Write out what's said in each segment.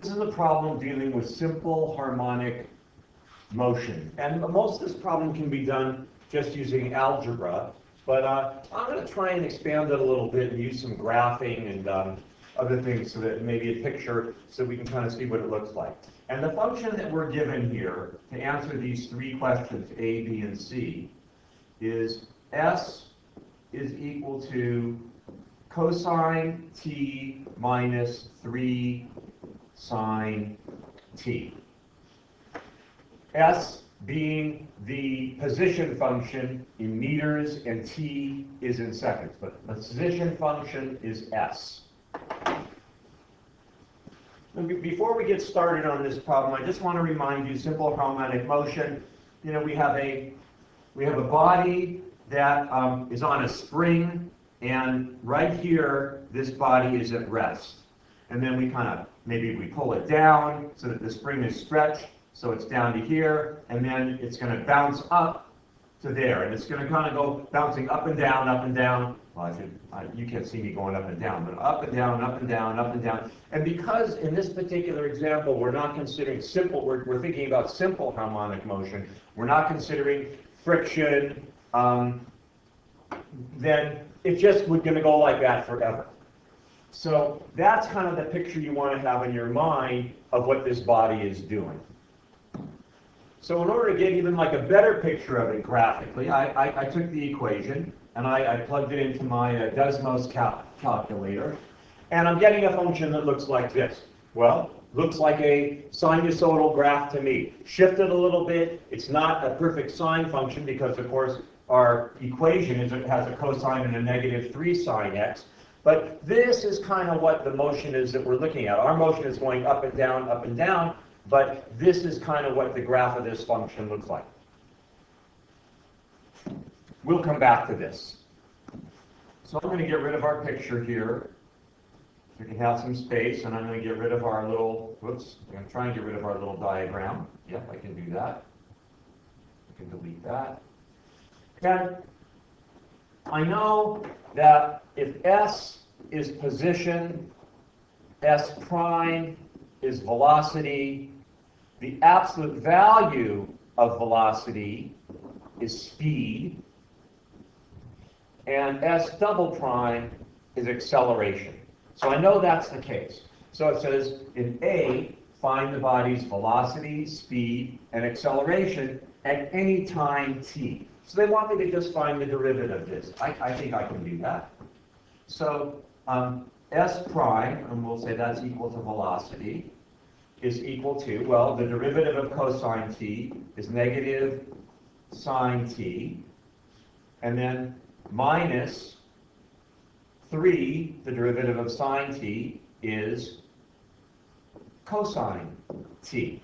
This is a problem dealing with simple harmonic motion. And most of this problem can be done just using algebra, but I'm going to try and expand it a little bit and use some graphing and other things so that maybe a picture so we can kind of see what it looks like. And the function that we're given here to answer these three questions, A, B, and C, is S is equal to cosine t minus 3 sine t. S being the position function in meters and t is in seconds, but the position function is S. Before we get started on this problem, I just want to remind you, simple harmonic motion, we have a body that is on a spring, and right here, this body is at rest. And then we maybe we pull it down so that the spring is stretched, so it's down to here, and then it's going to bounce up to there, and it's going to kind of go bouncing up and down, up and down. Well, you can't see me going up and down, but up and down, up and down, up and down. And because in this particular example, we're not considering simple, we're thinking about simple harmonic motion, we're not considering friction, then it's just we're going to go like that forever. So that's kind of the picture you want to have in your mind of what this body is doing. So in order to get even like a better picture of it graphically, I took the equation and I plugged it into my Desmos calculator, and I'm getting a function that looks like this. Well, looks like a sinusoidal graph to me. Shifted a little bit. It's not a perfect sine function because, of course, our equation has a cosine and a negative 3 sine x. But this is kind of what the motion is that we're looking at. Our motion is going up and down, but this is kind of what the graph of this function looks like. We'll come back to this. So I'm going to get rid of our picture here. So we can have some space, and I'm going to get rid of our little, I'm going to try and get rid of our little diagram. Yep, I can do that. I can delete that. And I know that if S is position, S prime is velocity, the absolute value of velocity is speed, and S double prime is acceleration. So I know that's the case. So it says in A, find the body's velocity, speed, and acceleration at any time t. So they want me to just find the derivative of this. I think I can do that. So S prime, and we'll say that's equal to velocity, is equal to, well, the derivative of cosine t is negative sine t, and then minus 3, the derivative of sine t, is cosine t.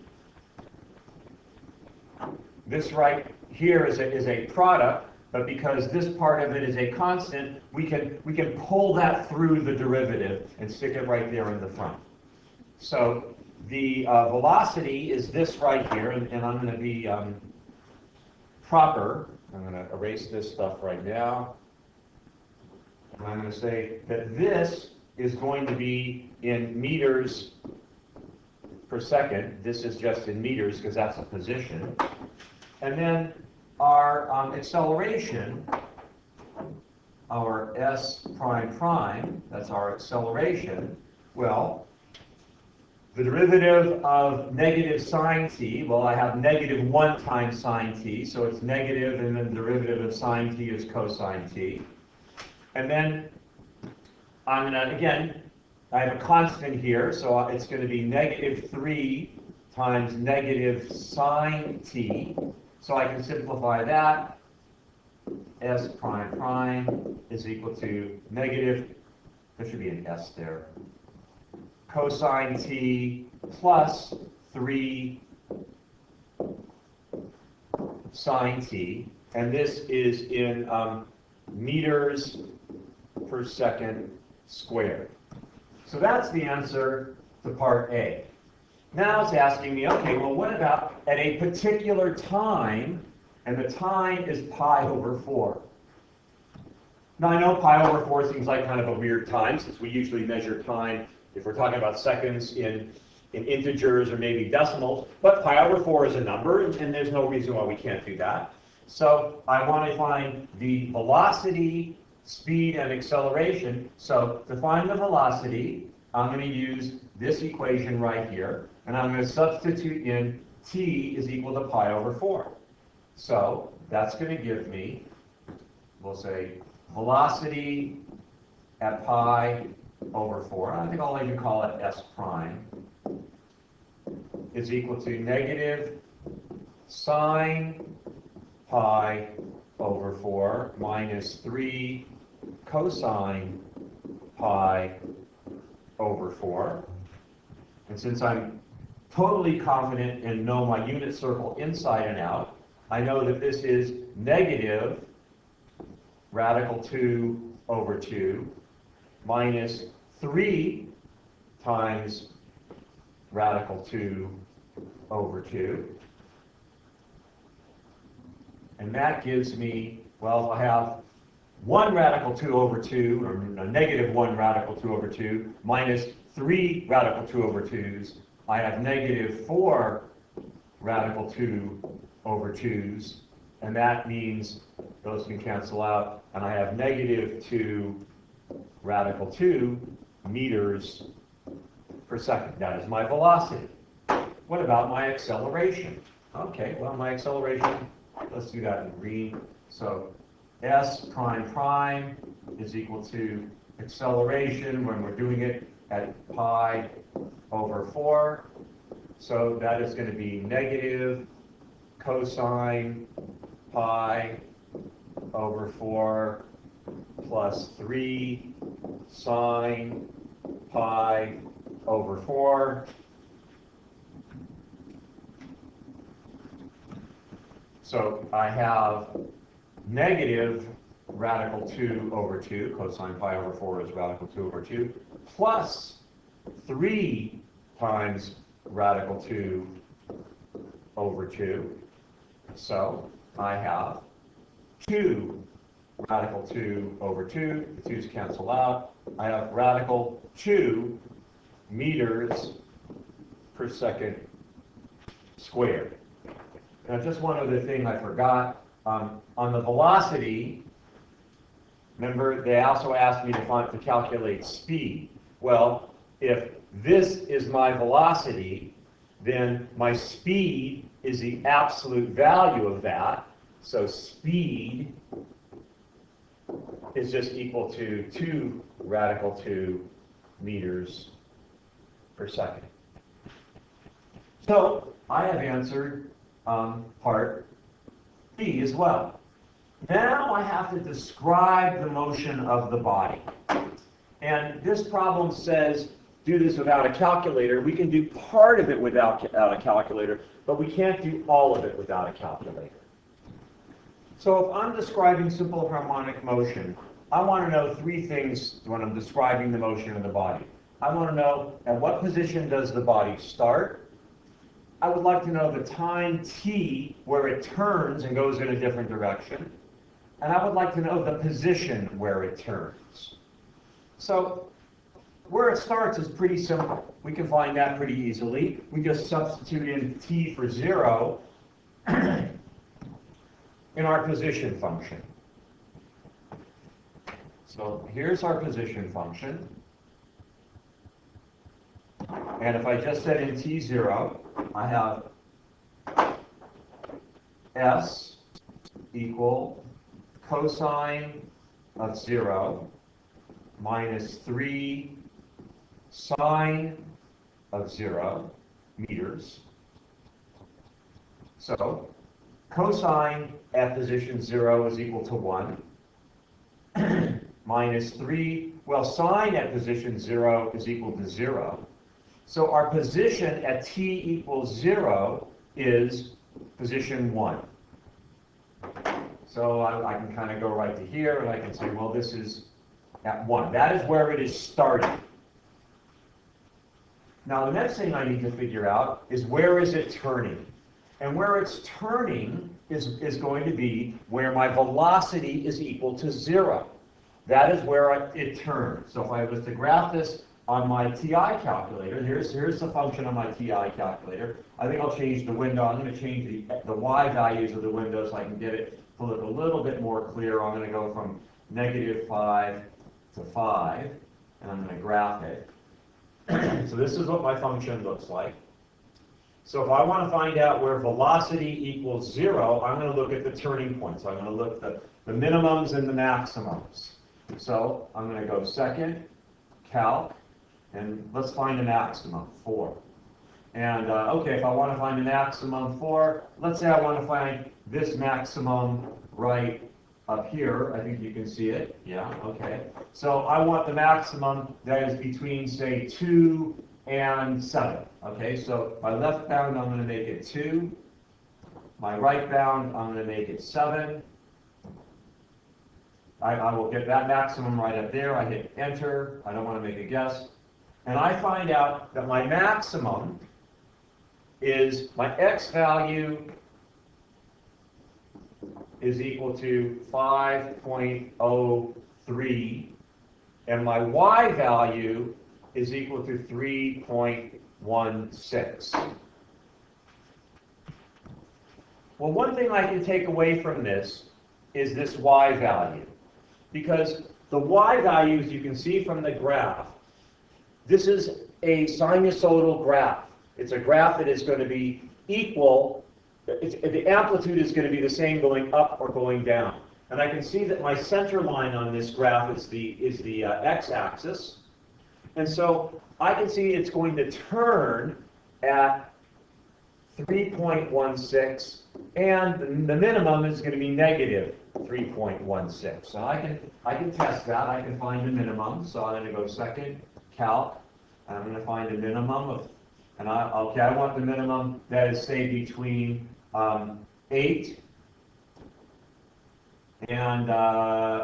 This right here is a product, but because this part of it is a constant, we can pull that through the derivative and stick it right there in the front. So the velocity is this right here, and I'm going to be proper. I'm going to erase this stuff right now. And I'm going to say that this is going to be in meters per second. This is just in meters because that's a position. And then our acceleration, our S prime prime, that's our acceleration. Well, the derivative of negative sine t, well, I have negative 1 times sine t, so it's negative, and then the derivative of sine t is cosine t. And then I'm going to, again, I have a constant here, so it's going to be negative 3 times negative sine t. So I can simplify that. S prime prime is equal to negative, there should be an S there, cosine t plus 3 sine t. And this is in meters per second squared. So that's the answer to part A. Now it's asking me, okay, well, what about at a particular time, and the time is pi over 4. Now I know pi over 4 seems like kind of a weird time, since we usually measure time, if we're talking about seconds, in in integers or maybe decimals, but pi over 4 is a number, and there's no reason why we can't do that. So I want to find the velocity, speed, and acceleration. So to find the velocity, I'm going to use this equation right here, and I'm going to substitute in t is equal to pi over 4. So that's going to give me, we'll say, velocity at pi over 4. I think I'll even call it s prime, is equal to negative sine pi over 4 minus 3 cosine pi over 4. And since I'm totally confident and know my unit circle inside and out, I know that this is negative radical 2 over 2 minus 3 times radical 2 over 2. And that gives me, well, if I have 1 radical 2 over 2, or negative 1 radical 2 over 2, minus 3 radical 2 over 2's, I have negative 4 radical 2 over 2's, and that means those can cancel out, and I have negative 2 radical 2 meters per second. That is my velocity. What about my acceleration? Okay, well, my acceleration, let's do that in green. So s prime prime is equal to acceleration when we're doing it at pi over 4. So that is going to be negative cosine pi over 4 plus 3 sine pi over 4. So I have negative radical 2 over 2, cosine pi over 4 is radical 2 over 2, plus 3 times radical 2 over 2. So I have 2 radical 2 over 2, the 2's cancel out. I have radical 2 meters per second squared. Now, just one other thing I forgot. On the velocity, remember, they also asked me to calculate speed. Well, if this is my velocity, then my speed is the absolute value of that. So speed is just equal to 2 radical 2 meters per second. So I have answered part B as well. Now I have to describe the motion of the body. And this problem says do this without a calculator. We can do part of it without a calculator, but we can't do all of it without a calculator. So if I'm describing simple harmonic motion, I want to know 3 things when I'm describing the motion of the body. I want to know at what position does the body start. I would like to know the time t where it turns and goes in a different direction. And I would like to know the position where it turns. So where it starts is pretty simple. We can find that pretty easily. We just substitute in t for 0 in our position function. So here's our position function. And if I just set in t0, I have s equal cosine of 0 minus 3 sine of 0 meters. So cosine at position 0 is equal to 1. Minus 3, well, sine at position 0 is equal to 0. So our position at t equals 0 is position 1. So I can kind of go right to here, and I can say, well, this is at 1. That is where it is starting. Now, the next thing I need to figure out is where is it turning? And where it's turning is going to be where my velocity is equal to 0. That is where it turns. So if I was to graph this on my TI calculator, here's the function on my TI calculator. I think I'll change the window. I'm going to change the Y values of the window so I can get it to look a little bit more clear. I'm going to go from -5 to 5, and I'm going to graph it. So this is what my function looks like. So if I want to find out where velocity equals 0, I'm going to look at the turning point. So I'm going to look at the minimums and the maximums. So I'm going to go second, calc, and let's find a maximum, 4. And okay, if I want to find a maximum 4, let's say I want to find this maximum right up here. I think you can see it. Yeah, okay. So I want the maximum that is between, say, 2 and 7. Okay, so my left bound, I'm going to make it 2. My right bound, I'm going to make it 7. I will get that maximum right up there. I hit enter. I don't want to make a guess. And I find out that my maximum is my x value is equal to 5.03, and my y value is equal to 3.16. Well, one thing I can take away from this is this y value, because the y value, as you can see from the graph, this is a sinusoidal graph. It's a graph that is going to be equal. The amplitude is going to be the same going up or going down. And I can see that my center line on this graph is the x-axis. And so I can see it's going to turn at 3.16, and the minimum is going to be negative 3.16. So I can test that. I can find the minimum. So I'm going to go second, calc, and I'm going to find a minimum of, and I want the minimum that is, say, between 8 and I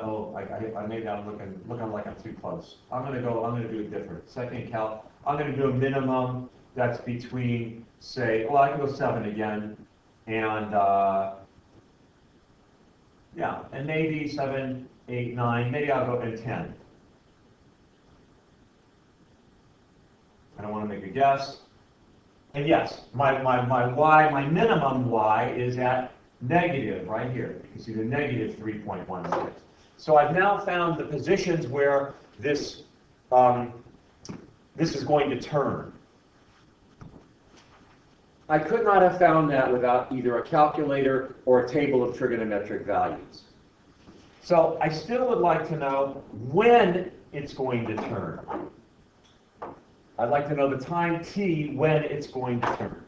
made that looking like I'm too close. I'm going to do it different. Second calc, I'm going to do a minimum that's between, say, well, I can go 7 again, and yeah, and maybe 7, 8, 9. Maybe I'll go in 10. I don't want to make a guess. And yes, my y, my minimum y is at negative right here. You can see the negative 3.16. So I've now found the positions where this is going to turn. I could not have found that without either a calculator or a table of trigonometric values. So I still would like to know when it's going to turn. I'd like to know the time t when it's going to turn.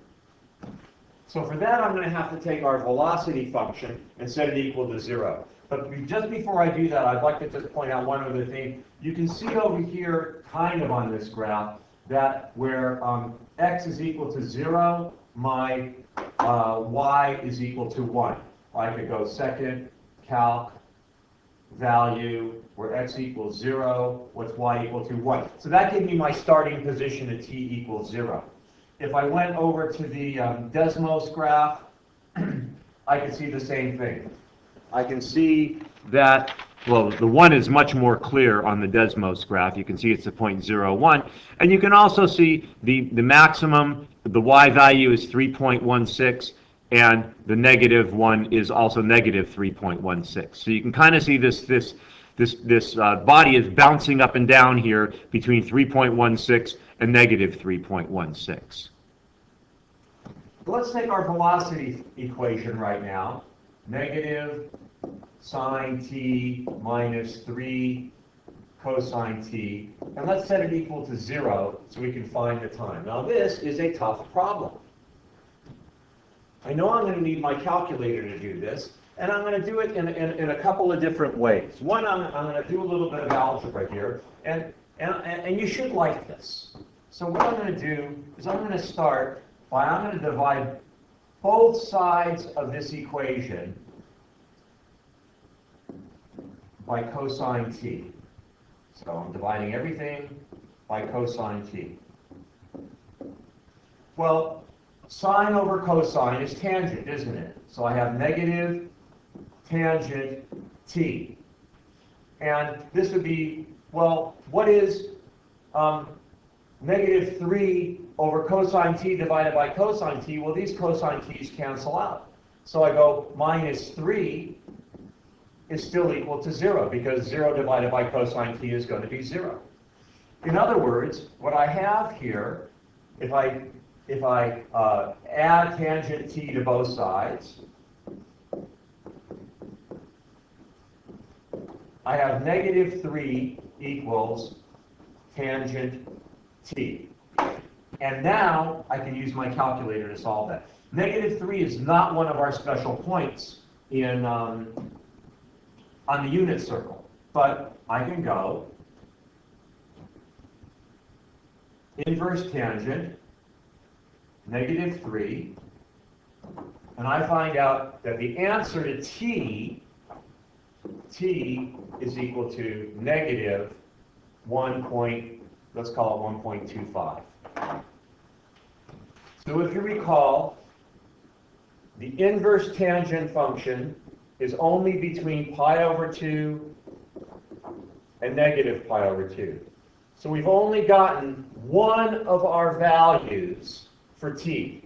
So for that, I'm going to have to take our velocity function and set it equal to 0. But just before I do that, I'd like to just point out one other thing. You can see over here, kind of on this graph, that where x is equal to 0, my y is equal to 1. I could go second, calc, value, where x equals 0, what's y equal to 1. So that gave me my starting position at t equals 0. If I went over to the Desmos graph, I can see the same thing. I can see that, well, the 1 is much more clear on the Desmos graph. You can see it's a 0.01. And you can also see the maximum, the y value is 3.16, and the negative 1 is also negative 3.16. So you can kind of see this body is bouncing up and down here between 3.16 and negative 3.16. Let's take our velocity equation right now. Negative sine t minus 3 cosine t. And let's set it equal to 0 so we can find the time. Now this is a tough problem. I know I'm going to need my calculator to do this, and I'm going to do it in a couple of different ways. One, I'm going to do a little bit of algebra here, and you should like this. So what I'm going to do is I'm going to start by, I'm going to divide both sides of this equation by cosine t. So I'm dividing everything by cosine t. Well, sine over cosine is tangent, isn't it? So I have negative tangent t. And this would be, well, what is negative 3 over cosine t divided by cosine t, well, these cosine t's cancel out. So I go minus 3 is still equal to 0, because 0 divided by cosine t is going to be 0. In other words, what I have here, if I add tangent t to both sides, I have negative 3 equals tangent t. And now I can use my calculator to solve that. Negative 3 is not one of our special points in on the unit circle, but I can go inverse tangent, negative 3, and I find out that the answer to t is equal to negative 1. Let's call it 1.25. So if you recall, the inverse tangent function is only between pi over 2 and negative pi over 2. So we've only gotten one of our values for t.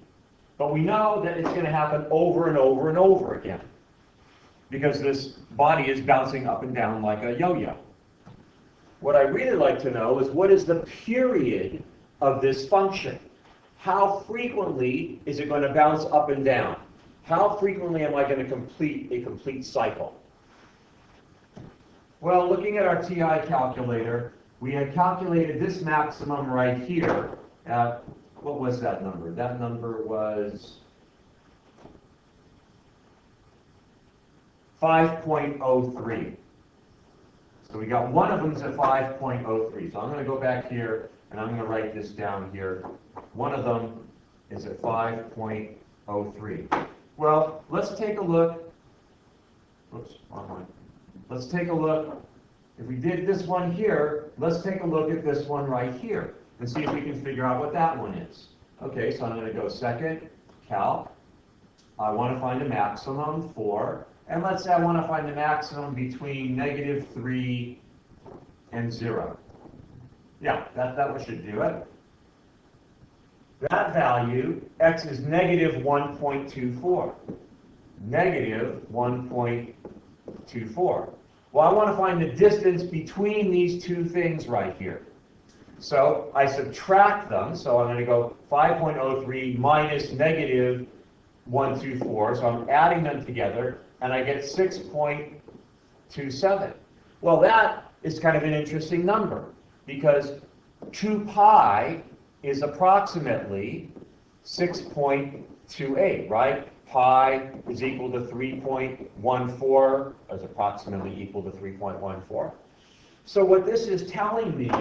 But we know that it's going to happen over and over and over again, because this body is bouncing up and down like a yo-yo. What I really like to know is, what is the period of this function? How frequently is it going to bounce up and down? How frequently am I going to complete a complete cycle? Well, looking at our TI calculator, we had calculated this maximum right here at, what was that number? That number was 5.03. So we got one of them's at 5.03. So I'm going to go back here and I'm going to write this down here. One of them is at 5.03. Well, let's take a look. Oops, wrong one. Let's take a look. If we did this one here, let's take a look at this one right here and see if we can figure out what that one is. Okay, so I'm going to go second, calc. I want to find a maximum for, and let's say I want to find the maximum between negative 3 and 0. Yeah, that one should do it. That value, x is negative 1.24. Negative 1.24. Well, I want to find the distance between these two things right here. So I subtract them. So I'm going to go 5.03 minus negative 124. So I'm adding them together, and I get 6.27. Well, that is kind of an interesting number, because 2 pi is approximately 6.28, right? Pi is equal to 3.14, is approximately equal to 3.14. So what this is telling me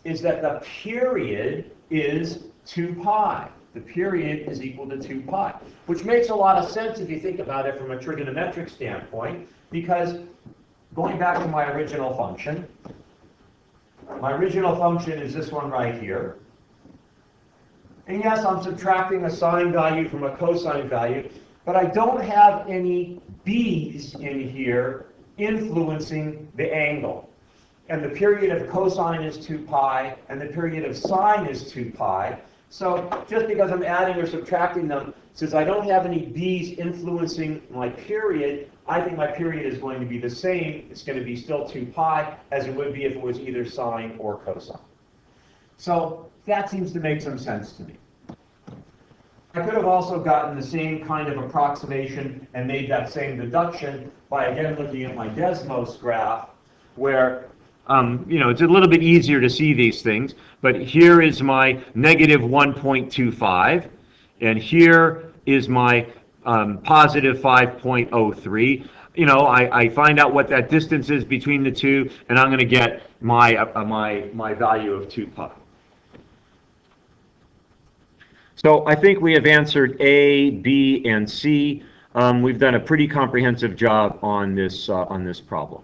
is that the period is 2 pi. The period is equal to 2 pi, which makes a lot of sense if you think about it from a trigonometric standpoint, because going back to my original function is this one right here. And yes, I'm subtracting a sine value from a cosine value, but I don't have any b's in here influencing the angle. And the period of cosine is 2 pi, and the period of sine is 2 pi. So just because I'm adding or subtracting them, since I don't have any b's influencing my period, I think my period is going to be the same. It's going to be still 2 pi, as it would be if it was either sine or cosine. So that seems to make some sense to me. I could have also gotten the same kind of approximation and made that same deduction by, again, looking at my Desmos graph, where it's a little bit easier to see these things, but here is my negative 1.25, and here is my positive 5.03. I find out what that distance is between the two, and I'm going to get my value of 2 pi. So I think we have answered A, B, and C. We've done a pretty comprehensive job on this problem.